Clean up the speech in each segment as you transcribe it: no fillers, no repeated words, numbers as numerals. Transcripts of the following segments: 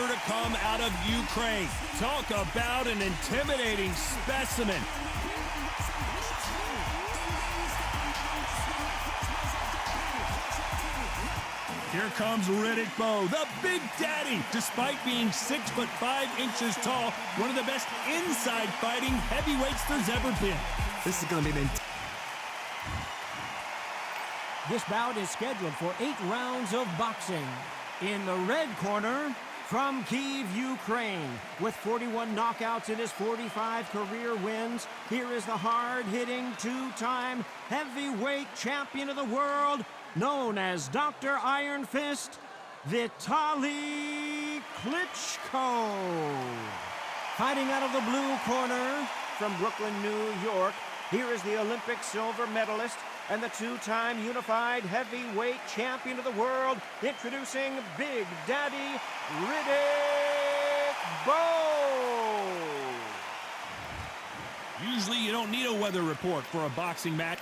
ever to come out of Ukraine. Talk about an intimidating specimen. Here comes Riddick Bowe, the Big Daddy. Despite being 6'5" tall, one of the best inside fighting heavyweights there's ever been. This is going to be an This bout is scheduled for 8 rounds of boxing. In the red corner, from Kyiv, Ukraine, with 41 knockouts in his 45 career wins, here is the hard-hitting, 2-time heavyweight champion of the world, known as Dr. Iron Fist, Vitaly Klitschko. Fighting out of the blue corner, from Brooklyn, New York, here is the Olympic silver medalist and the 2-time unified heavyweight champion of the world, introducing Big Daddy Riddick Bowe. Usually you don't need a weather report for a boxing match.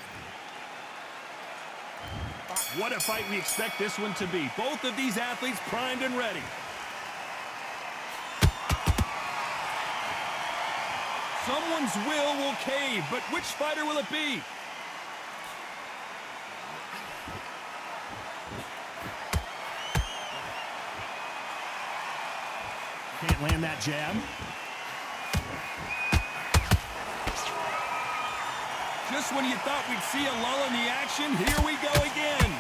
What a fight we expect this one to be. Both of these athletes primed and ready. Someone's will cave, but which fighter will it be? Can't land that jab. Just when you thought we'd see a lull in the action, here we go again.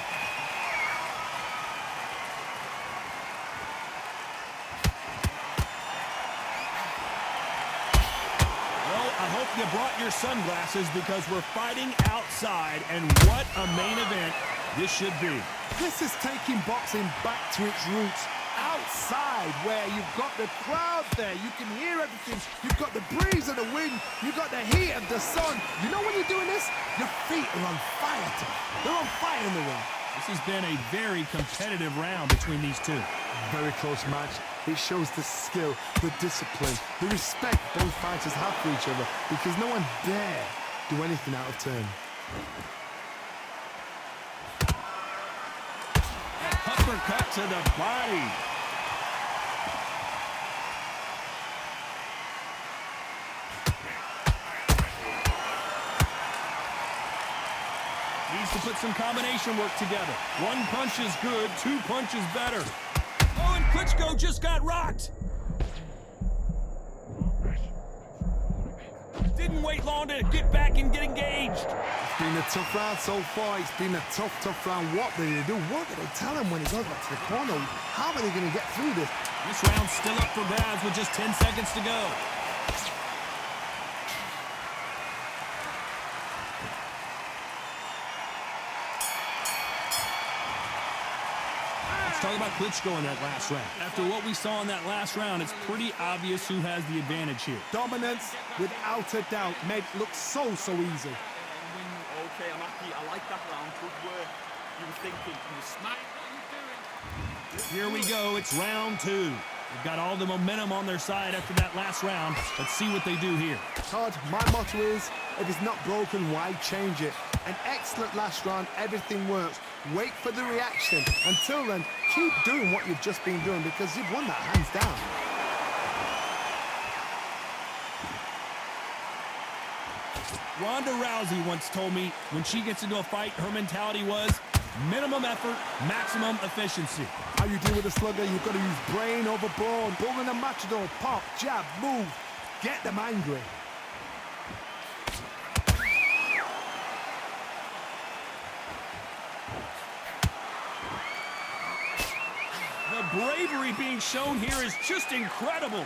Well, I hope you brought your sunglasses because we're fighting outside, and what a main event this should be. This is taking boxing back to its roots. Outside, where you've got the crowd there, you can hear everything, you've got the breeze of the wind, you've got the heat of the sun. You know when you're doing this? Your feet are on fire. They're on fire in the ring. This has been a very competitive round between these two. Very close match. It shows the skill, the discipline, the respect both fighters have for each other, because no one dare do anything out of turn. Uppercut to the body. Needs to put some combination work together. One punch is good, 2 punches better. Oh, and Klitschko just got rocked. Didn't wait long to get back and get engaged. It's been a tough round so far. It's been a tough round. What did they do? What did they tell him when he goes back to the corner? How are they going to get through this? This round's still up for grabs with just 10 seconds to go. Let's talk about Klitschko in that last round. After what we saw in that last round, it's pretty obvious who has the advantage here. Dominance, without a doubt, made it look so easy. Okay, I'm happy. I like that round. Good work. You were thinking, you were smart. Here we go. It's round 2. They've got all the momentum on their side after that last round. Let's see what they do here. Todd, my motto is, if it's not broken, why change it? An excellent last round. Everything works. Wait for the reaction. Until then, keep doing what you've just been doing because you've won that hands down. Ronda Rousey once told me when she gets into a fight, her mentality was minimum effort, maximum efficiency. How you deal with a slugger, you've got to use brain over brawn. Bull in a matador, pop, jab, move. Get them angry. The bravery being shown here is just incredible.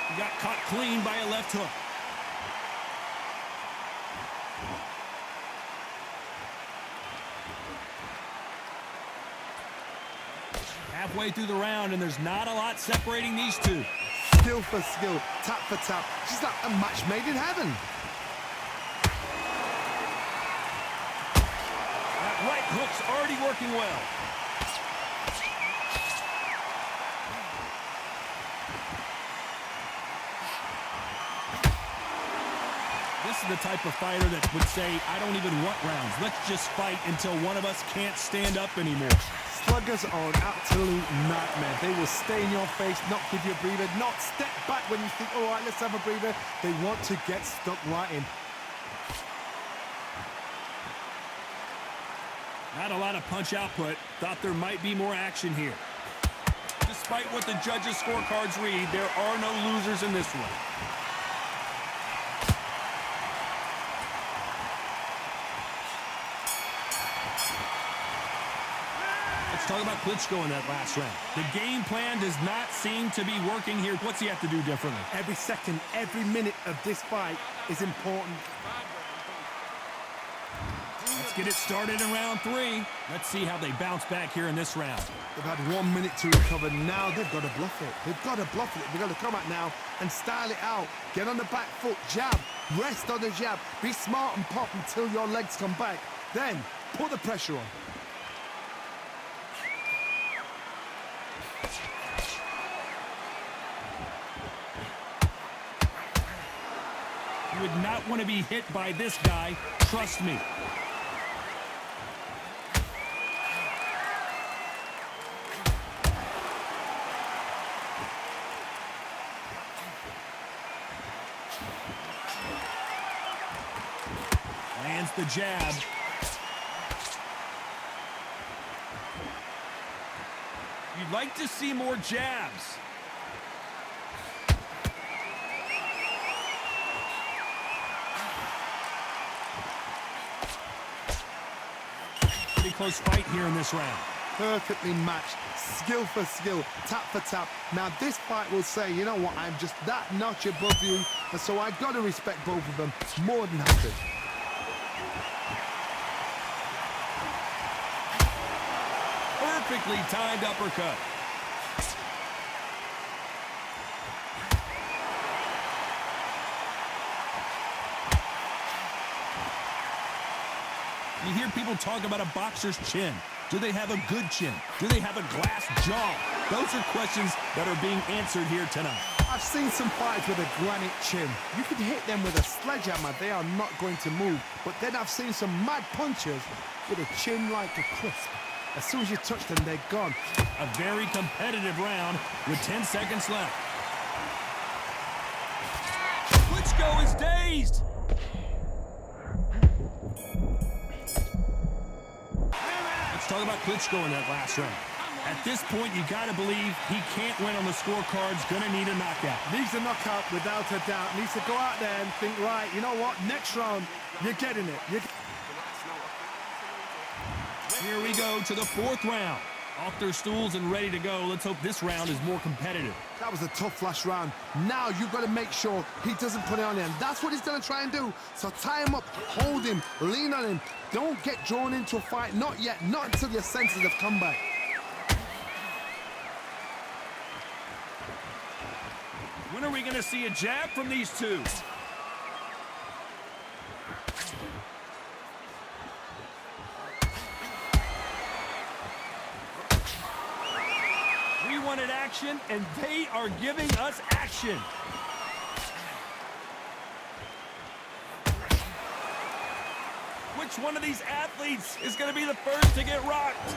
He got caught clean by a left hook. Halfway through the round, and there's not a lot separating these two. Skill for skill, tap for tap. She's like a match made in heaven. That right hook's already working well. This is the type of fighter that would say, I don't even want rounds. Let's just fight until one of us can't stand up anymore. Sluggers are an absolute nightmare. They will stay in your face, not give you a breather, not step back when you think, all right, let's have a breather. They want to get stuck right in. Not a lot of punch output. Thought there might be more action here. Despite what the judges' scorecards read, there are no losers in this one. Let's talk about Klitschko in that last round. The game plan does not seem to be working here. What's he have to do differently? Every second, every minute of this fight is important. Let's get it started in round 3. Let's see how they bounce back here in this round. They've had 1 minute to recover. Now they've got to bluff it. They've got to bluff it. They've got to come out now and style it out. Get on the back foot, jab, rest on the jab. Be smart and pop until your legs come back. Then put the pressure on. You would not want to be hit by this guy. Trust me. Lands the jab. You'd like to see more jabs. Pretty close fight here in this round. Perfectly matched, skill for skill, tap for tap. Now this fight will say, you know what, I'm just that notch above you, and so I've got to respect both of them more than happy. Perfectly timed uppercut. You hear people talk about a boxer's chin. Do they have a good chin? Do they have a glass jaw? Those are questions that are being answered here tonight. I've seen some fighters with a granite chin. You could hit them with a sledgehammer, they are not going to move. But then I've seen some mad punchers with a chin like a crisp. As soon as you touch them, they're gone. A very competitive round with 10 seconds left. Klitschko is dazed. Let's talk about Klitschko in that last round. At this point, you got to believe he can't win on the scorecards. Gonna need a knockout. Needs a knockout without a doubt. Needs to go out there and think, right, you know what? Next round, you're getting it. Here we go to the 4th round. Off their stools and ready to go. Let's hope this round is more competitive. That was a tough last round. Now you've got to make sure he doesn't put it on him. That's what he's going to try and do. So tie him up, hold him, lean on him. Don't get drawn into a fight. Not yet. Not until your senses have come back. When are we going to see a jab from these two? We wanted action, and they are giving us action. Which one of these athletes is going to be the first to get rocked?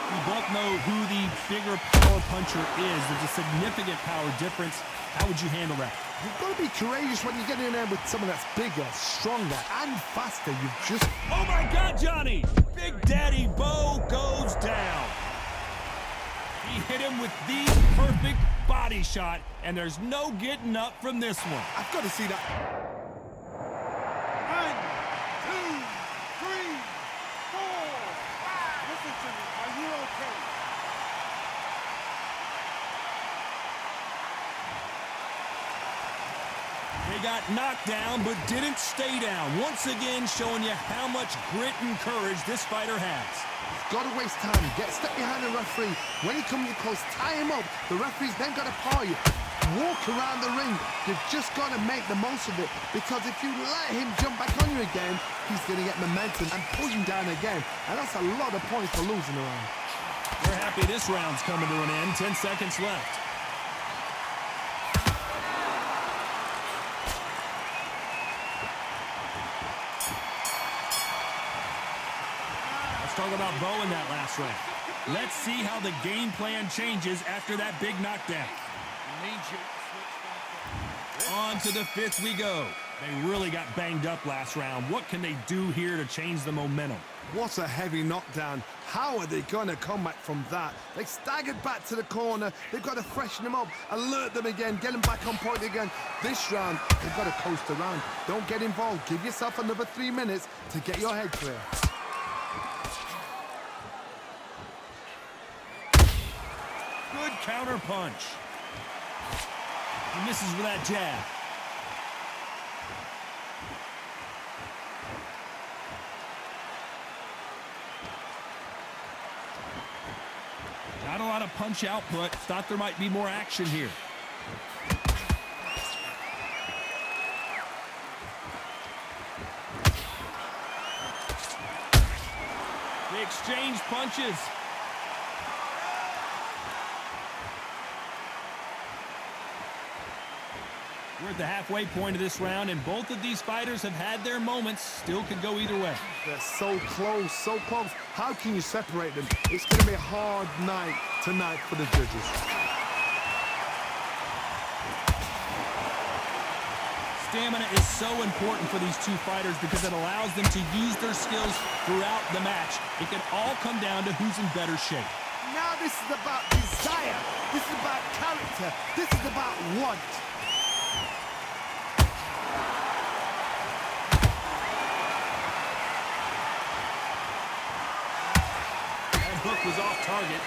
We both know who the bigger power puncher is. There's a significant power difference. How would you handle that? You've got to be courageous when you get in there with someone that's bigger, stronger, and faster. You've just... Oh my God, Johnny! Big Daddy Bo goes down. He hit him with the perfect body shot, and there's no getting up from this one. I've got to see that. 1, 2, 3, 4, 5. Listen to me. Are you okay? They got knocked down, but didn't stay down. Once again, showing you how much grit and courage this fighter has. Got to waste time. Get step behind the referee. When he comes close, tie him up. The referee's then got to power you. Walk around the ring. You've just got to make the most of it. Because if you let him jump back on you again, he's going to get momentum and pull you down again. And that's a lot of points for losing around. We're happy this round's coming to an end. 10 seconds left. talk about Bo in that last round. Let's see how the game plan changes after that big knockdown. On to the fifth we go. They really got banged up last round. What can they do here to change the momentum? What a heavy knockdown. How are they going to come back from that? They staggered back to the corner. They've got to freshen them up, alert them again, get them back on point again. This round, they've got to coast around. Don't get involved. Give yourself another 3 minutes to get your head clear. Good counter punch. He misses with that jab. Not a lot of punch output. Thought there might be more action here. They exchange punches. We're at the halfway point of this round, and both of these fighters have had their moments. Still could go either way. They're so close, so close. How can you separate them? It's going to be a hard night tonight for the judges. Stamina is so important for these two fighters because it allows them to use their skills throughout the match. It can all come down to who's in better shape. Now this is about desire. This is about character. This is about want. Hook was off target.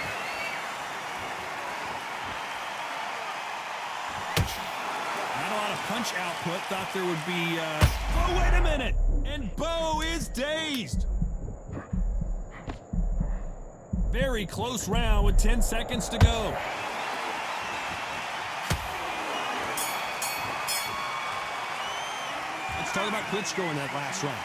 Not a lot of punch output. Thought there would be, oh, wait a minute! And Bo is dazed. Very close round with 10 seconds to go. Let's talk about Klitschko in that last round.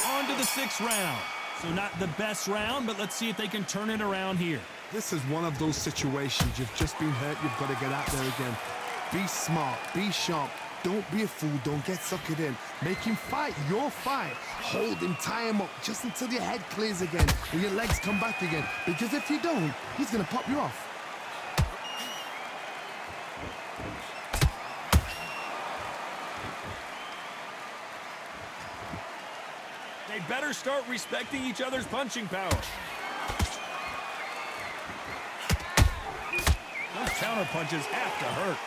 On to the 6th round. So not the best round, but let's see if they can turn it around here. This is one of those situations. You've just been hurt. You've got to get out there again. Be smart. Be sharp. Don't be a fool. Don't get suckered in. Make him fight your fight. Hold him, tie him up just until your head clears again and your legs come back again. Because if you don't, he's going to pop you off. They better start respecting each other's punching power. Those counter punches have to hurt.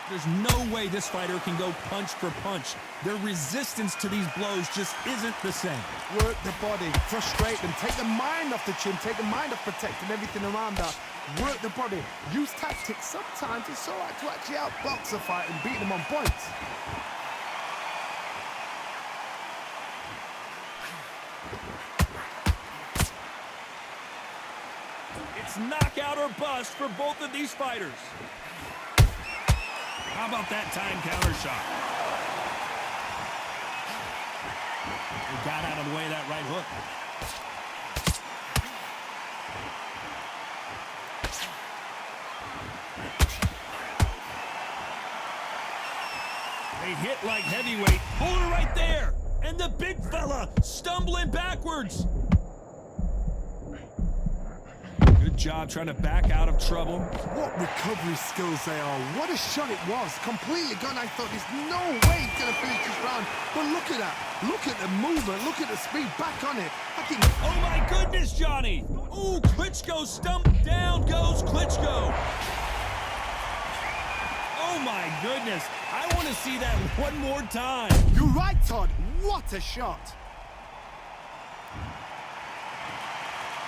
There's no way this fighter can go punch for punch. Their resistance to these blows just isn't the same. Work the body, frustrate them, take the mind off the chin, take the mind off protecting everything around that. Work the body, use tactics. Sometimes it's all right to actually outbox a fight and beat them on points. It's knockout or bust for both of these fighters. How about that time counter shot? He got out of the way of that right hook. They hit like heavyweight. Hold her right there. And the big fella stumbling backwards. Good job trying to back out of trouble. What recovery skills they are. What a shot it was. Completely gone. I thought there's no way he's going to finish this round. But look at that. Look at the movement. Look at the speed. Back on it. Oh, my goodness, Johnny. Ooh, Klitschko stumped. Down goes Klitschko. Oh, my goodness. I want to see that one more time. You're right, Todd. What a shot.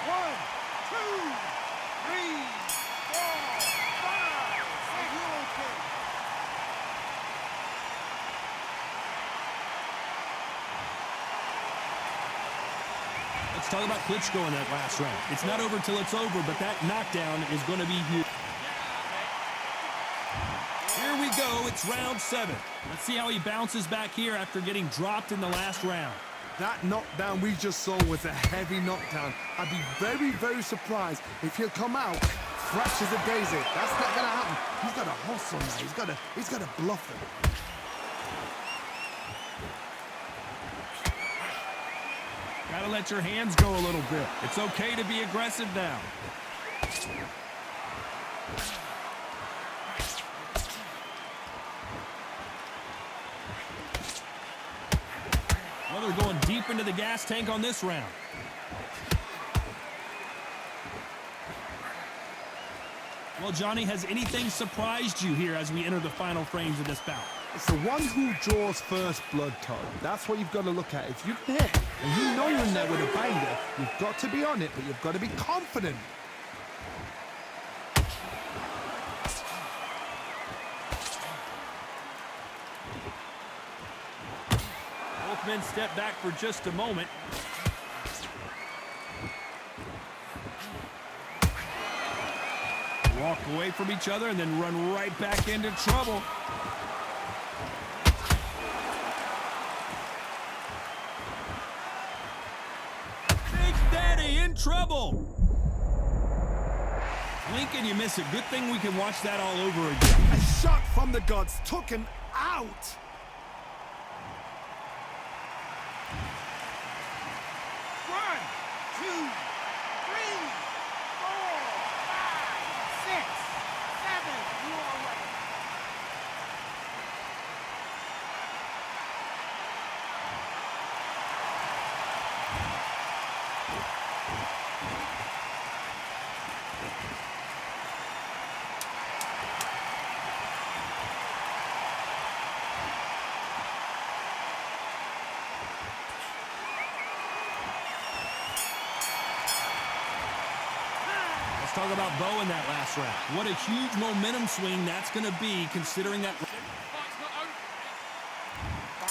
1, 2, 3, 4, 5, 6. You okay? Let's talk about Klitschko in that last round. It's not over till it's over, but that knockdown is going to be huge. Here we go. It's round 7. Let's see how he bounces back here after getting dropped in the last round. That knockdown we just saw was a heavy knockdown. I'd be very, very surprised if he'll come out fresh as a daisy. That's not going to happen. He's got to hustle now. He's got to bluff him. Gotta let your hands go a little bit. It's okay to be aggressive now. Well, they're going deep into the gas tank on this round. Well, Johnny, has anything surprised you here as we enter the final frames of this bout? It's the one who draws first blood, Todd. That's what you've got to look at. If you're there and you know you're in there with a banger, you've got to be on it, but you've got to be confident. Both men step back for just a moment. Walk away from each other and then run right back into trouble. Big Daddy in trouble. Blink and you miss it. Good thing we can watch that all over again. A shot from the gods took him out. One, two, three, 4, 5, 6, 7. You are ready. Let's talk about Bo in that last round. What a huge momentum swing that's going to be, considering that.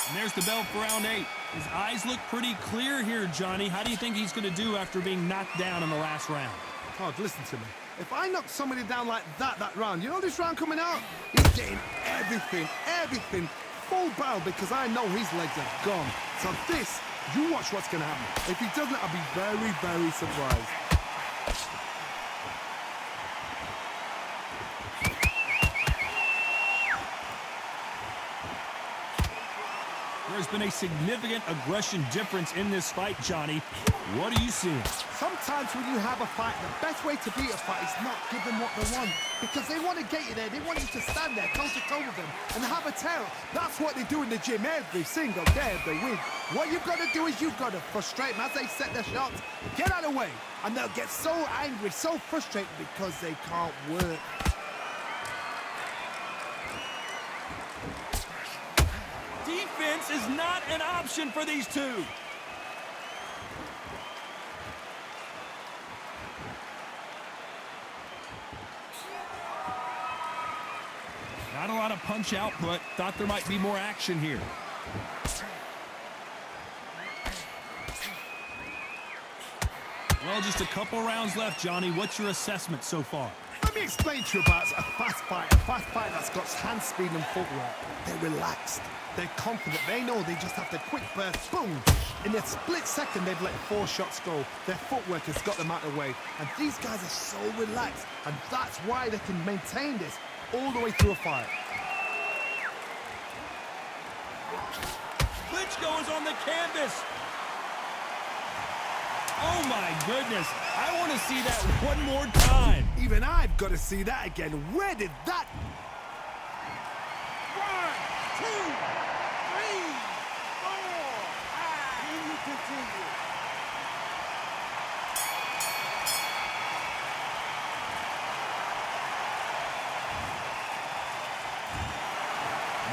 And there's the bell for round 8. His eyes look pretty clear here, Johnny. How do you think he's going to do after being knocked down in the last round? Todd, listen to me. If I knock somebody down like that round, you know this round coming out? He's getting everything full barrel because I know his legs are gone. So this, you watch what's going to happen. If he doesn't, I'll be very, very surprised. There's been a significant aggression difference in this fight, Johnny. What are you seeing? Sometimes when you have a fight, the best way to beat a fight is not give them what they want. Because they want to get you there. They want you to stand there toe-to-toe with them and have a tail. That's what they do in the gym every single day if they win. What you've got to do is you've got to frustrate them as they set their shots. Get out of the way. And they'll get so angry, so frustrated because they can't work. Defense is not an option for these two. Not a lot of punch output. Thought there might be more action here. Well, just a couple rounds left, Johnny. What's your assessment so far? Let me explain to you about a fast fight that's got hand speed and footwork. They're relaxed. They're confident. They know they just have to quick burst, boom. In a split second, they've let 4 shots go. Their footwork has got them out of the way. And these guys are so relaxed. And that's why they can maintain this all the way through a fight. Klitschko is on the canvas. Oh, my goodness. I want to see that one more time. Even I've got to see that again. Where did that... 1, 2, 3, 4, 5. And you continue.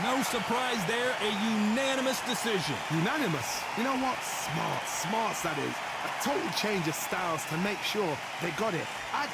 No surprise there, a unanimous decision. Unanimous. You know what? Smarts that is. A total change of styles to make sure they got it. Add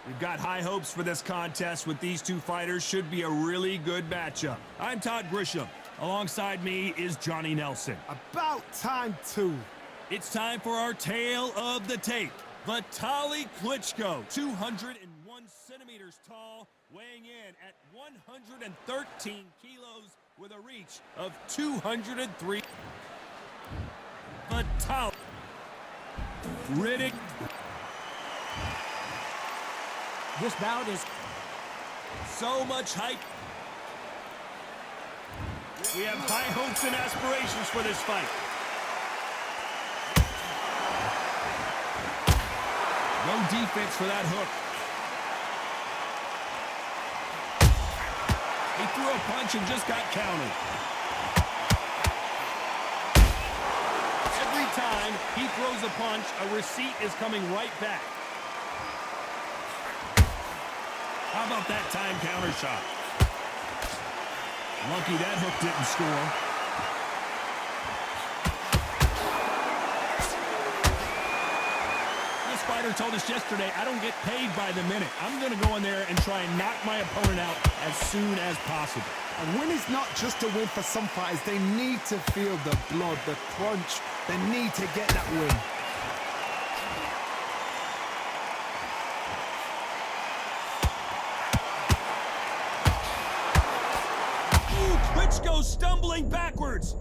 We've got high hopes for this contest with these two fighters. Should be a really good matchup. I'm Todd Grisham. Alongside me is Johnny Nelson. About time, too. It's time for our tale of the tape. Vitaly Klitschko, 201 centimeters tall, weighing in at 113 kilos with a reach of 203. Vitaly. Riddick. This bout is So much hype. We have high hopes and aspirations for this fight. No defense for that hook. He threw a punch and just got countered. Every time he throws a punch, a receipt is coming right back. How about that time counter shot? Lucky that hook didn't score. This fighter told us yesterday, I don't get paid by the minute. I'm going to go in there and try and knock my opponent out as soon as possible. A win is not just a win for some fighters. They need to feel the blood, the crunch. They need to get that win. Klitschko stumbling backwards.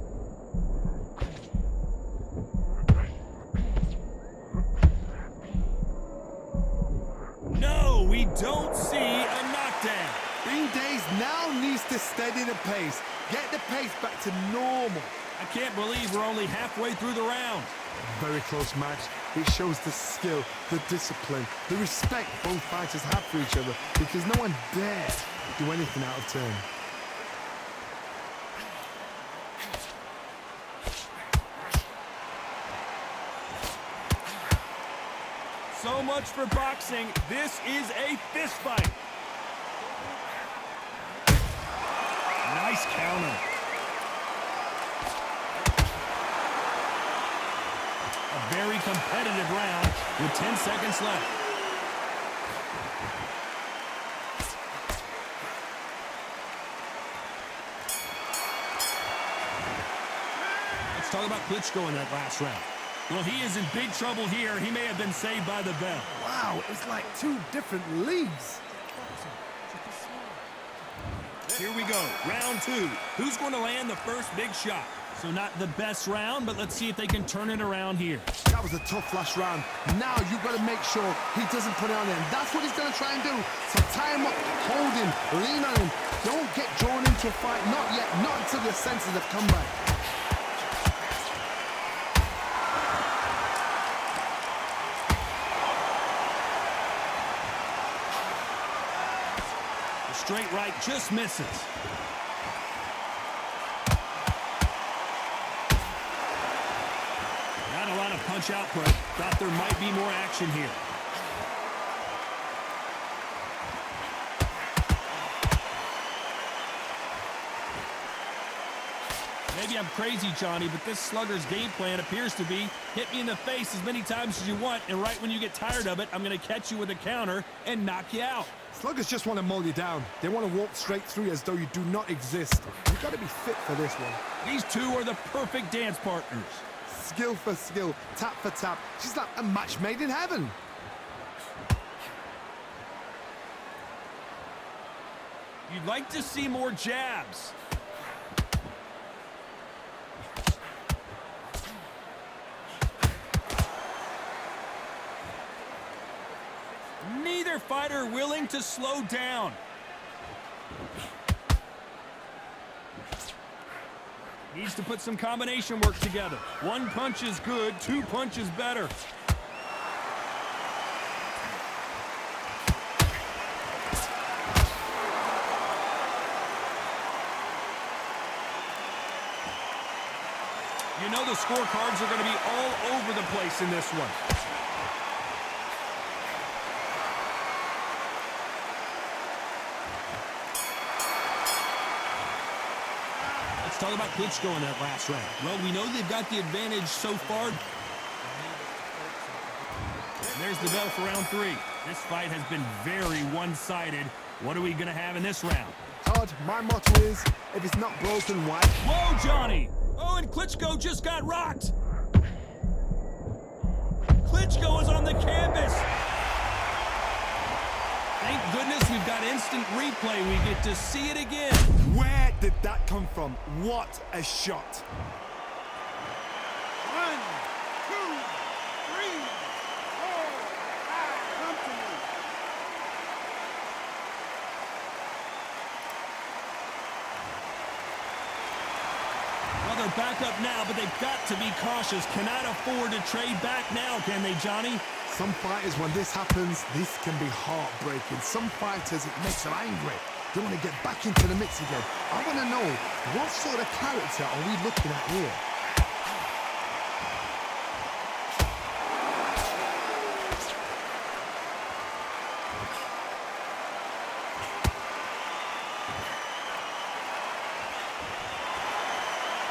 No, we don't see a knockdown. Green Days now needs to steady the pace. Get the pace back to normal. I can't believe we're only halfway through the round. Very close match. It shows the skill, the discipline, the respect both fighters have for each other, because no one dares do anything out of turn. So much for boxing. This is a fist fight. Nice counter. A very competitive round with 10 seconds left. Let's talk about Klitschko in that last round. Well, he is in big trouble here. He may have been saved by the bell. Wow, it's like two different leagues. Here we go, round two. Who's going to land the first big shot? So not the best round, but let's see if they can turn it around here. That was a tough last round. Now you've got to make sure he doesn't put it on him. That's what he's going to try and do. So tie him up, hold him, lean on him. Don't get drawn into a fight. Not yet, not until the senses have come back. Straight right just misses. Not a lot of punch output. Thought there might be more action here. Maybe I'm crazy, Johnny, but this slugger's game plan appears to be hit me in the face as many times as you want, and right when you get tired of it, I'm going to catch you with a counter and knock you out. Sluggers just want to mow you down. They want to walk straight through you as though you do not exist. You've got to be fit for this one. These two are the perfect dance partners. Skill for skill, tap for tap. She's like a match made in heaven. You'd like to see more jabs. Neither fighter willing to slow down. Needs to put some combination work together. One punch is good, two punches better. You know the scorecards are going to be all over the place in this one. Talk about Klitschko in that last round. Well, we know they've got the advantage so far. And there's the bell for round three. This fight has been very one-sided. What are we going to have in this round? Todd, my motto is, if it's not broken, why? Whoa, Johnny! Oh, and Klitschko just got rocked! Klitschko is on the canvas! Thank goodness we've got instant replay. We get to see it again. Where did that come from? What a shot. 1, 2, 3, 4, 5. Come to me. Well, they're back up now, but they've got to be cautious. Cannot afford to trade back now, can they, Johnny? Some fighters, when this happens, this can be heartbreaking. Some fighters, it makes them angry. They want to get back into the mix again. I want to know, what sort of character are we looking at here?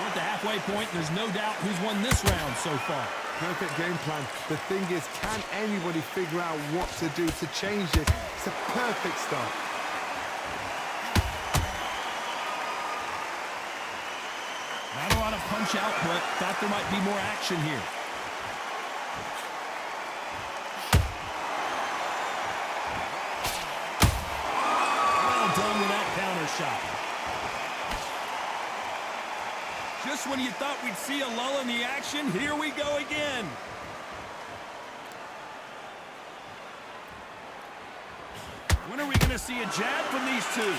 We're at the halfway point. There's no doubt who's won this round so far. Perfect game plan. The thing is, can anybody figure out what to do to change this? It's a perfect start. Not a lot of punch output. Thought there might be more action here. Well done with that counter shot. Just when you thought we'd see a lull in the action, here we go again. When are we going to see a jab from these two?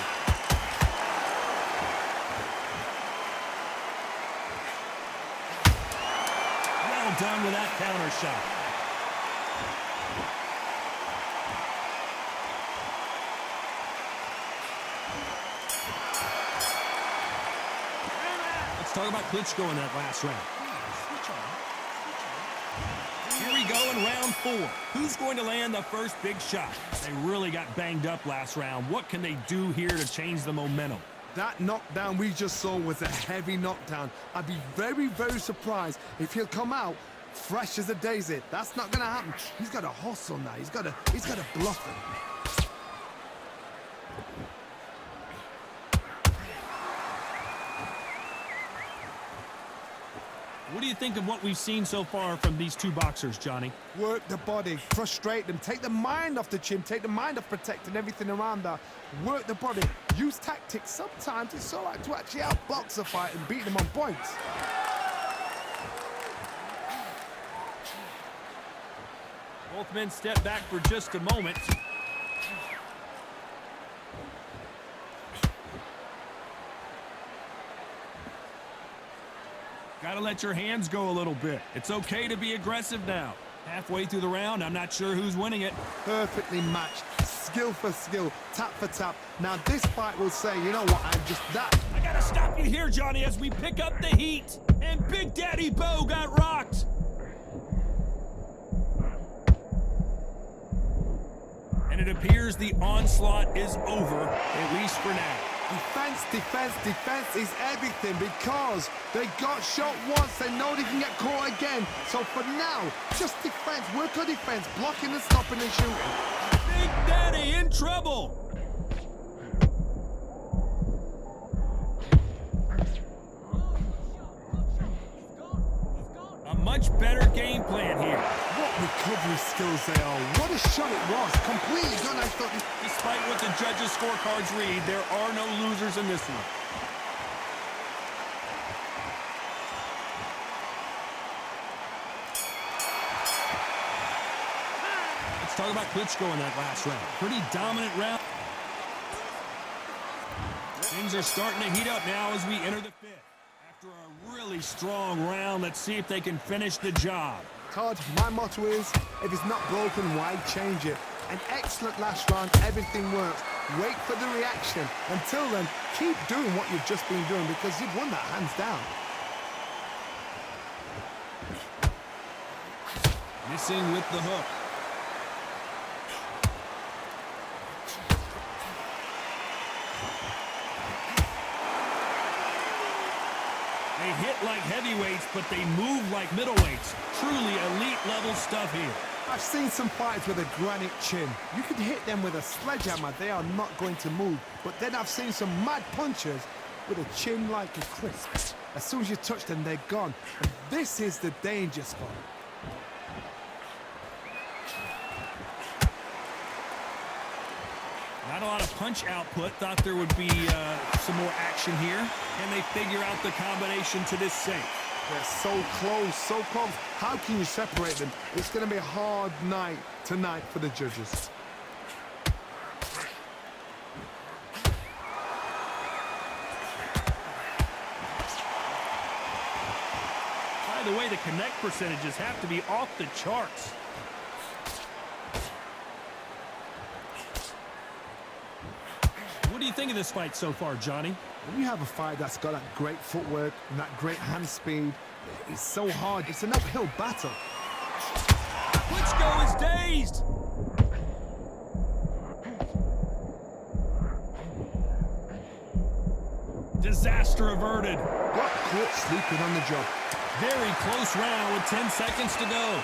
Well done with that counter shot. Let's talk about Klitschko in that last round. Here we go in round 4. Who's going to land the first big shot? They really got banged up last round. What can they do here to change the momentum? That knockdown we just saw was a heavy knockdown. I'd be very, very surprised if he'll come out fresh as a daisy. That's not going to happen. He's got to hustle now. He's got to bluff him. What do you think of what we've seen so far from these two boxers, Johnny? Work the body, frustrate them, take the mind off the chin, take the mind off protecting everything around that. Work the body, use tactics. Sometimes it's all right to actually outbox a fight and beat them on points. Both men step back for just a moment. Got to let your hands go a little bit. It's okay to be aggressive now. Halfway through the round, I'm not sure who's winning it. Perfectly matched, skill for skill, tap for tap. Now this fight will say, you know what, I'm just that. I got to stop you here, Johnny, as we pick up the heat. And Big Daddy Bo got rocked. And it appears the onslaught is over, at least for now. Defense, defense, defense is everything because they got shot once. They know they can get caught again. So for now, just defense, work on defense, blocking and stopping and shooting. Big Daddy in trouble. A much better game plan here. What recovery skills they are. What a shot it was. Completely done. I thought. Despite what the judges' scorecards read, there are no losers in this one. Let's talk about Klitschko in that last round. Pretty dominant round. Things are starting to heat up now as we enter the 5th. After a really strong round, let's see if they can finish the job. Todd, my motto is, if it's not broken, why change it? An excellent last round, everything works. Wait for the reaction. Until then, keep doing what you've just been doing because you've won that hands down. Missing with the hook. They hit like heavyweights, but they move like middleweights. Truly elite level stuff here. I've seen some fighters with a granite chin. You could hit them with a sledgehammer, they are not going to move. But then I've seen some mad punchers with a chin like a crisp. As soon as you touch them, they're gone. And this is the danger spot. Not a lot of punch output. Thought there would be some more action here. Can they figure out the combination to this safe? They're so close, so close. How can you separate them? It's going to be a hard night tonight for the judges. By the way, the connect percentages have to be off the charts. What do you think of this fight so far, Johnny? When you have a fight that's got that great footwork and that great hand speed, it's so hard. It's an uphill battle. Klitschko is dazed. Disaster averted. Got caught sleeping on the job. Very close round with 10 seconds to go.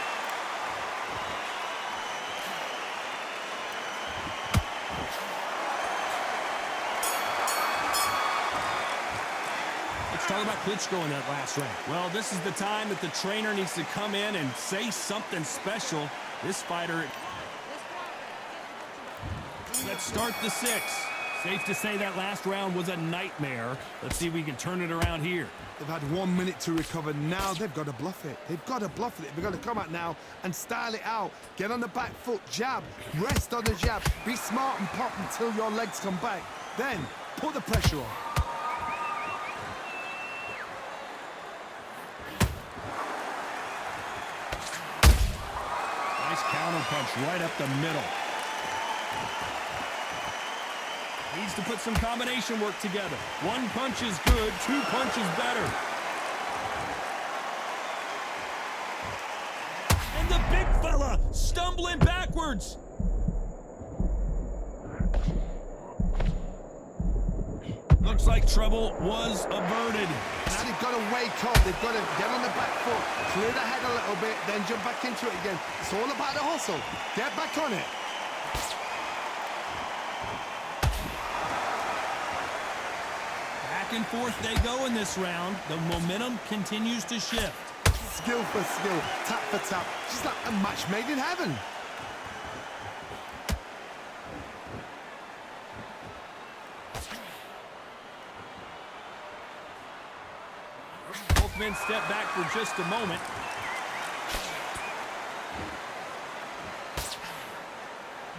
Talk about Klitschko in that last round. Well, this is the time that the trainer needs to come in and say something special. This fighter... Let's start the 6. Safe to say that last round was a nightmare. Let's see if we can turn it around here. They've had 1 minute to recover. Now they've got to bluff it. They've got to bluff it. They've got to come out now and style it out. Get on the back foot, jab, rest on the jab. Be smart and pop until your legs come back. Then put the pressure on. Counter punch right up the middle. Needs to put some combination work together. 1 punch is good, 2 punches better. And the big fella stumbling backwards. Looks like trouble was averted. Now they've got to wake up. They've got to get on the back foot, clear the head a little bit, then jump back into it again. It's all about the hustle. Get back on it. Back and forth they go in this round. The momentum continues to shift. Skill for skill, tap for tap. Just like a match made in heaven. Men step back for just a moment.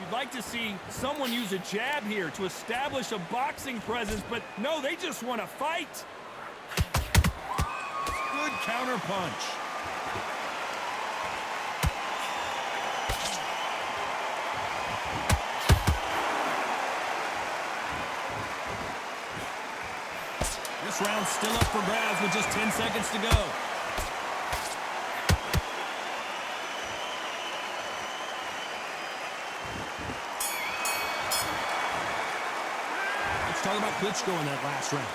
You'd like to see someone use a jab here to establish a boxing presence, but no, they just want to fight. Good counter punch. This round's still up for grabs with just 10 seconds to go. Let's talk about Klitschko in that last round.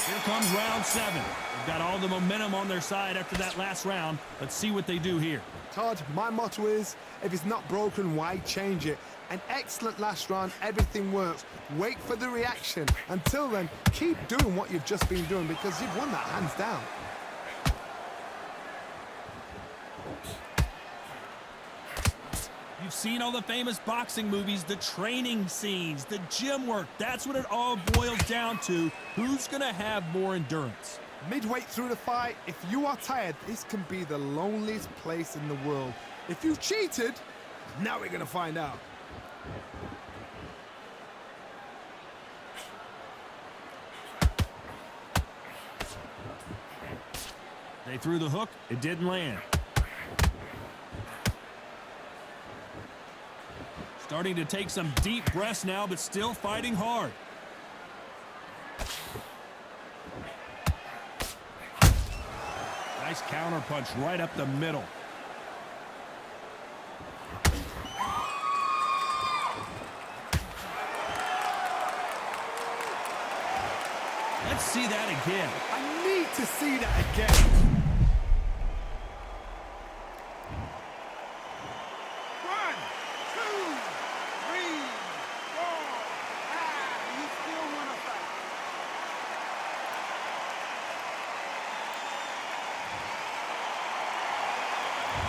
Here comes round 7. They've got all the momentum on their side after that last round. Let's see what they do here. Todd, my motto is, if it's not broken, why change it? An excellent last round, everything works. Wait for the reaction. Until then, keep doing what you've just been doing because you've won that hands down. You've seen all the famous boxing movies, the training scenes, the gym work. That's what it all boils down to. Who's going to have more endurance? Midway through the fight, if you are tired, this can be the loneliest place in the world. If you've cheated, now we're going to find out. They threw the hook. It didn't land. Starting to take some deep breaths now, but still fighting hard. Nice counter punch right up the middle. Let's see that again. I need to see that again.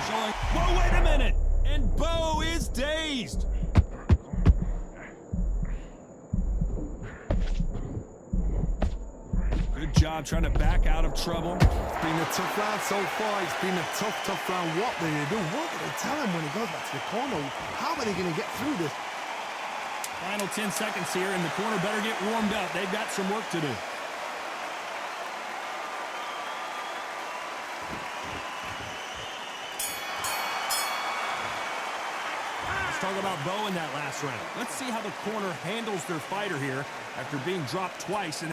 Showing, whoa, wait a minute! And Bo is dazed. Good job trying to back out of trouble. It's been a tough round so far. It's been a tough round. What do they do? What do they tell him when he goes back to the corner? How are they going to get through this? Final 10 seconds here, and the corner better get warmed up. They've got some work to do. Let's talk about Bo in that last round. Let's see how the corner handles their fighter here after being dropped twice. And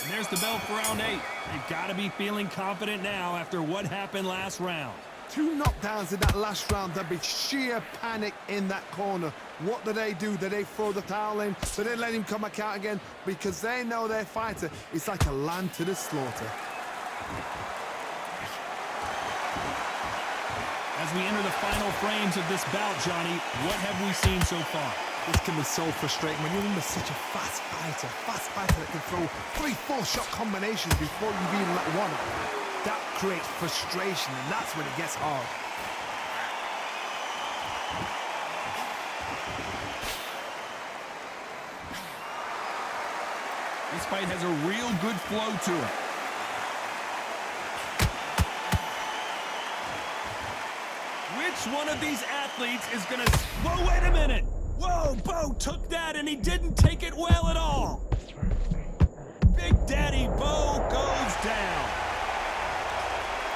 there's the bell for round 8. They've got to be feeling confident now after what happened last round. 2 knockdowns in that last round. There'd be sheer panic in that corner. What do? Do they throw the towel in? Do they let him come back out again? Because they know their fighter is like a lamb to the slaughter. As we enter the final frames of this bout, Johnny, what have we seen so far? This can be so frustrating when you're in such a fast fighter that can throw 3-4 shot combinations before you've even let one up. That creates frustration, and that's when it gets hard. This fight has a real good flow to it. Which one of these athletes is going to... Whoa, wait a minute! Whoa, Bo took that, and he didn't take it well at all. Big Daddy Bo goes down.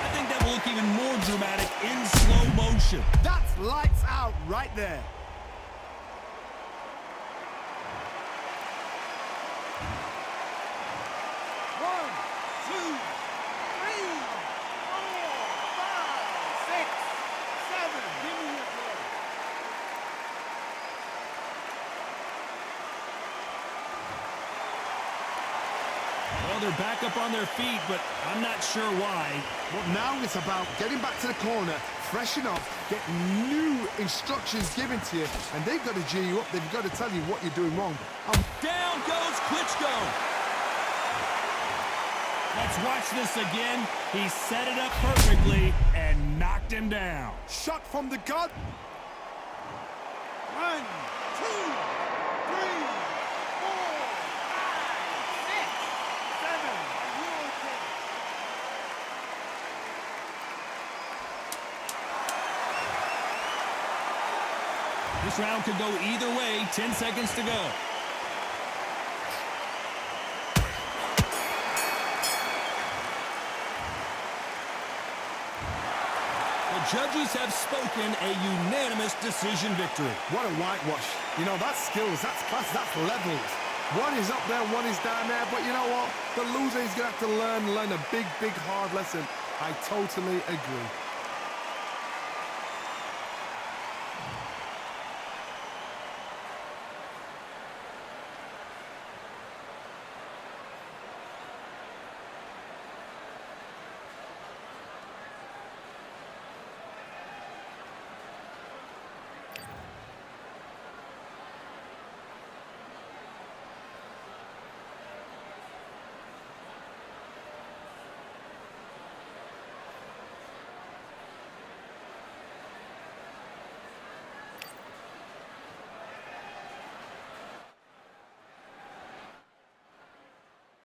I think that will look even more dramatic in slow motion. That's lights out right there. One, two, three, 4, 5, 6, 7. Give me your play. Well, they're back up on their feet, but I'm not sure why. Well, now it's about getting back to the corner, freshen up, get new instructions given to you, and they've got to G you up. They've got to tell you what you're doing wrong. Down goes Klitschko. Let's watch this again. He set it up perfectly and knocked him down. Shot from the gut. 1, 2, 3, 4, 5, 6, 7. Are you okay? This round could go either way. 10 seconds to go. The judges have spoken, a unanimous decision victory. What a whitewash. You know, that's skills, that's class, that's levels. One is up there, one is down there, but you know what? The loser is going to have to learn a big, hard lesson. I totally agree.